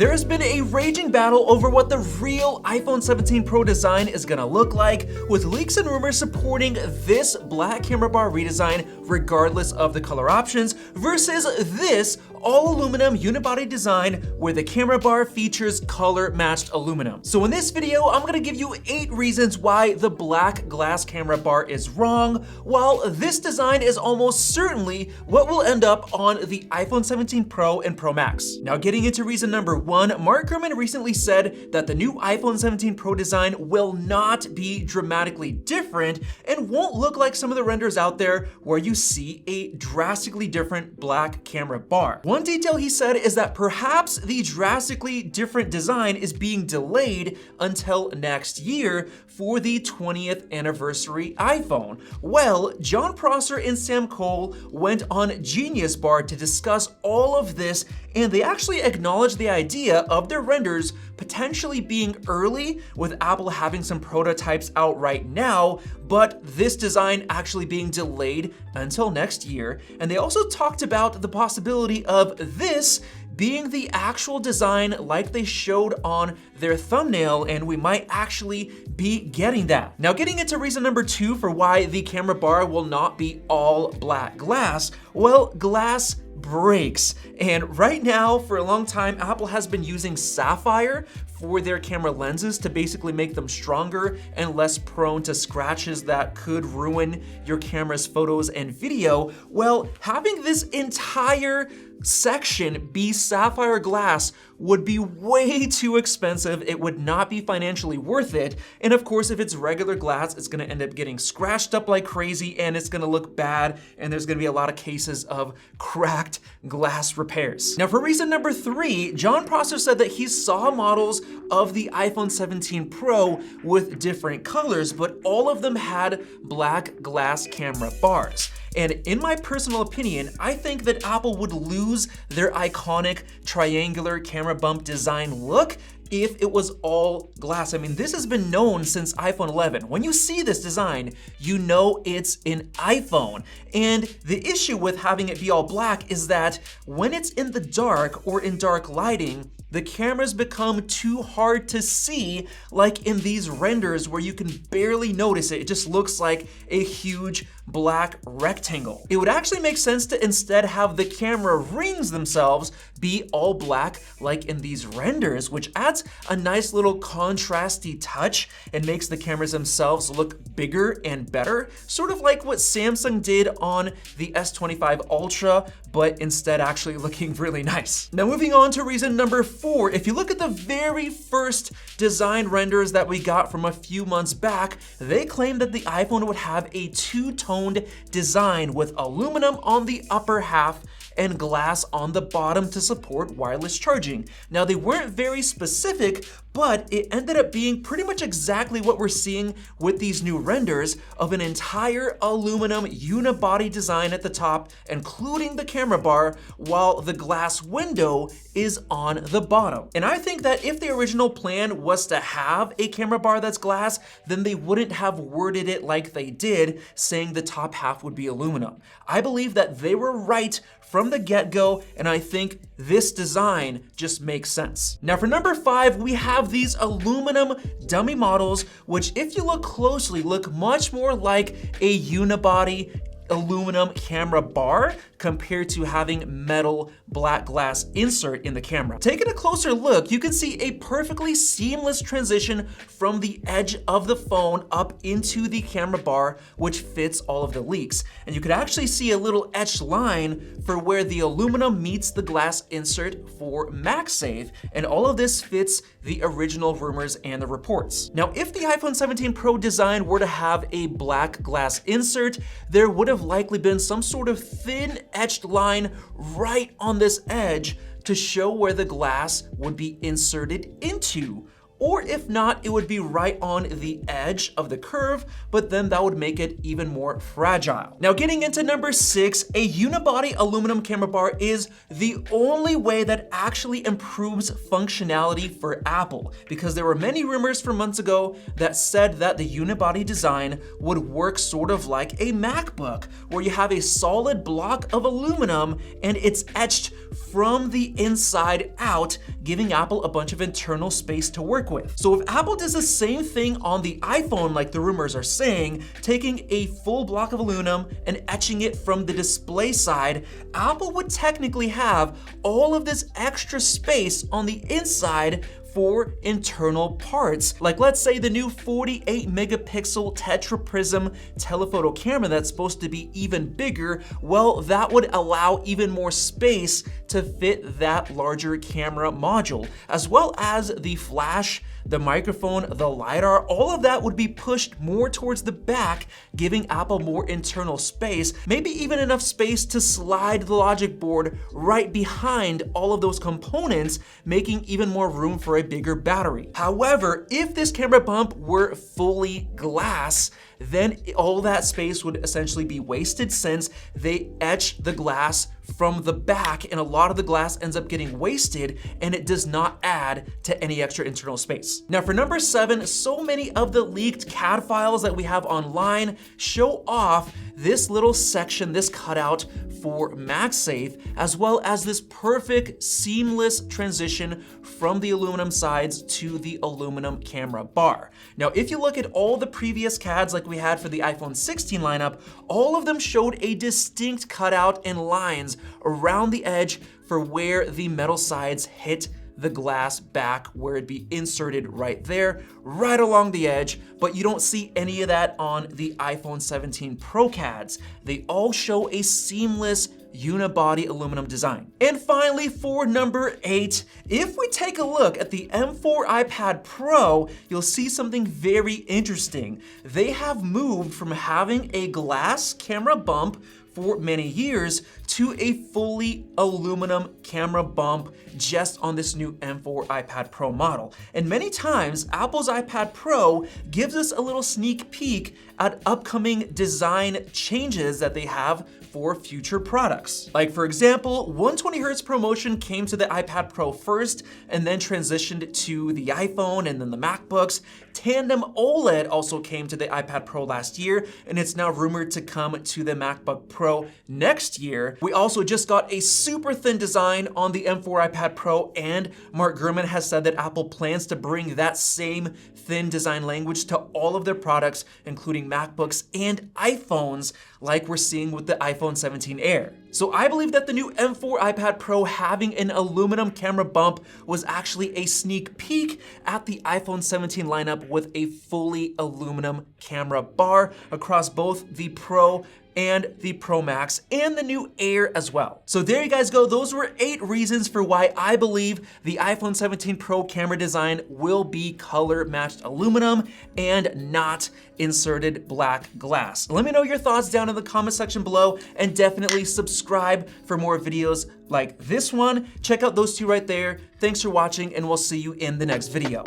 There has been a raging battle over what the real iPhone 17 Pro design is gonna look like, with leaks and rumors supporting this black camera bar redesign regardless of the color options versus this all aluminum unibody design where the camera bar features color matched aluminum. So in this video, I'm gonna give you 8 reasons why the black glass camera bar is wrong, while this design is almost certainly what will end up on the iPhone 17 Pro and Pro Max. Now getting into reason number 1, Mark Gurman recently said that the new iPhone 17 Pro design will not be dramatically different and won't look like some of the renders out there where you see a drastically different black camera bar. One detail he said is that perhaps the drastically different design is being delayed until next year for the 20th anniversary iPhone. Well, John Prosser and Sam Cole went on Genius Bar to discuss all of this, and they actually acknowledged the idea of their renders potentially being early, with Apple having some prototypes out right now, but this design actually being delayed until next year. And they also talked about the possibility of this being the actual design like they showed on their thumbnail, and we might actually be getting that. Now getting into reason number 2 for why the camera bar will not be all black glass, well, glass breaks. And right now, for a long time, Apple has been using sapphire for their camera lenses to basically make them stronger and less prone to scratches that could ruin your camera's photos and video. Well, having this entire section be sapphire glass would be way too expensive. It would not be financially worth it. And of course, if it's regular glass, it's gonna end up getting scratched up like crazy and it's gonna look bad, and there's gonna be a lot of cases of cracked glass repairs. Now for reason number 3, John Prosser said that he saw models of the iPhone 17 Pro with different colors, but all of them had black glass camera bars. And in my personal opinion, I think that Apple would lose their iconic triangular camera bump design look if it was all glass. I mean, this has been known since iPhone 11. When you see this design, you know it's an iPhone. And the issue with having it be all black is that when it's in the dark or in dark lighting, the cameras become too hard to see, like in these renders where you can barely notice it. It just looks like a huge black rectangle. It would actually make sense to instead have the camera rings themselves be all black like in these renders, which adds a nice little contrasty touch and makes the cameras themselves look bigger and better, sort of like what Samsung did on the S25 Ultra, but instead actually looking really nice. Now moving on to reason number 4, if you look at the very first design renders that we got from a few months back, they claimed that the iPhone would have a two-toned design with aluminum on the upper half and glass on the bottom to support wireless charging. Now they weren't very specific, but it ended up being pretty much exactly what we're seeing with these new renders of an entire aluminum unibody design at the top, including the camera bar, while the glass window is on the bottom. And I think that if the original plan was to have a camera bar that's glass, then they wouldn't have worded it like they did, saying the top half would be aluminum. I believe that they were right from the get-go, and I think this design just makes sense. Now for number 5, we have these aluminum dummy models, which if you look closely, look much more like a unibody aluminum camera bar compared to having metal black glass insert in the camera. Taking a closer look, you can see a perfectly seamless transition from the edge of the phone up into the camera bar, which fits all of the leaks. And you could actually see a little etched line for where the aluminum meets the glass insert for MagSafe, and all of this fits the original rumors and the reports. Now, if the iPhone 17 Pro design were to have a black glass insert, there would have likely been some sort of thin etched line right on this edge to show where the glass would be inserted into. or if not, it would be right on the edge of the curve, but then that would make it even more fragile. Now getting into number 6, a unibody aluminum camera bar is the only way that actually improves functionality for Apple, because there were many rumors from months ago that said that the unibody design would work sort of like a MacBook, where you have a solid block of aluminum and it's etched from the inside out, giving Apple a bunch of internal space to work with. So if Apple does the same thing on the iPhone like the rumors are saying, taking a full block of aluminum and etching it from the display side, Apple would technically have all of this extra space on the inside for internal parts. Like let's say the new 48 megapixel tetra prism telephoto camera that's supposed to be even bigger, well, that would allow even more space to fit that larger camera module, as well as the flash, the microphone, the LiDAR, all of that would be pushed more towards the back, giving Apple more internal space, maybe even enough space to slide the logic board right behind all of those components, making even more room for a bigger battery. However, if this camera bump were fully glass, then all that space would essentially be wasted, since they etch the glass from the back and a lot of the glass ends up getting wasted and it does not add to any extra internal space. Now for number 7, so many of the leaked CAD files that we have online show off this little section, this cutout for MagSafe, as well as this perfect seamless transition from the aluminum sides to the aluminum camera bar. Now, if you look at all the previous CADs like we had for the iPhone 16 lineup, all of them showed a distinct cutout and lines around the edge for where the metal sides hit the glass back, where it'd be inserted right there, right along the edge, but you don't see any of that on the iPhone 17 Pro CADs. They all show a seamless unibody aluminum design. And finally, for number 8, if we take a look at the M4 iPad Pro, you'll see something very interesting. They have moved from having a glass camera bump for many years to a fully aluminum camera bump just on this new M4 iPad Pro model. And many times, Apple's iPad Pro gives us a little sneak peek at upcoming design changes that they have for future products. Like for example, 120Hz ProMotion came to the iPad Pro first and then transitioned to the iPhone and then the MacBooks. Tandem OLED also came to the iPad Pro last year, and it's now rumored to come to the MacBook Pro next year. We also just got a super thin design on the M4 iPad Pro, and Mark Gurman has said that Apple plans to bring that same thin design language to all of their products, including MacBooks and iPhones, like we're seeing with the iPhone 17 Air. So I believe that the new M4 iPad Pro having an aluminum camera bump was actually a sneak peek at the iPhone 17 lineup with a fully aluminum camera bar across both the Pro and the Pro Max and the new Air as well. So there you guys go. Those were 8 reasons for why I believe the iPhone 17 Pro camera design will be color matched aluminum and not inserted black glass. Let me know your thoughts down in the comment section below, and definitely subscribe for more videos like this one. Check out those 2 right there. Thanks for watching, and we'll see you in the next video.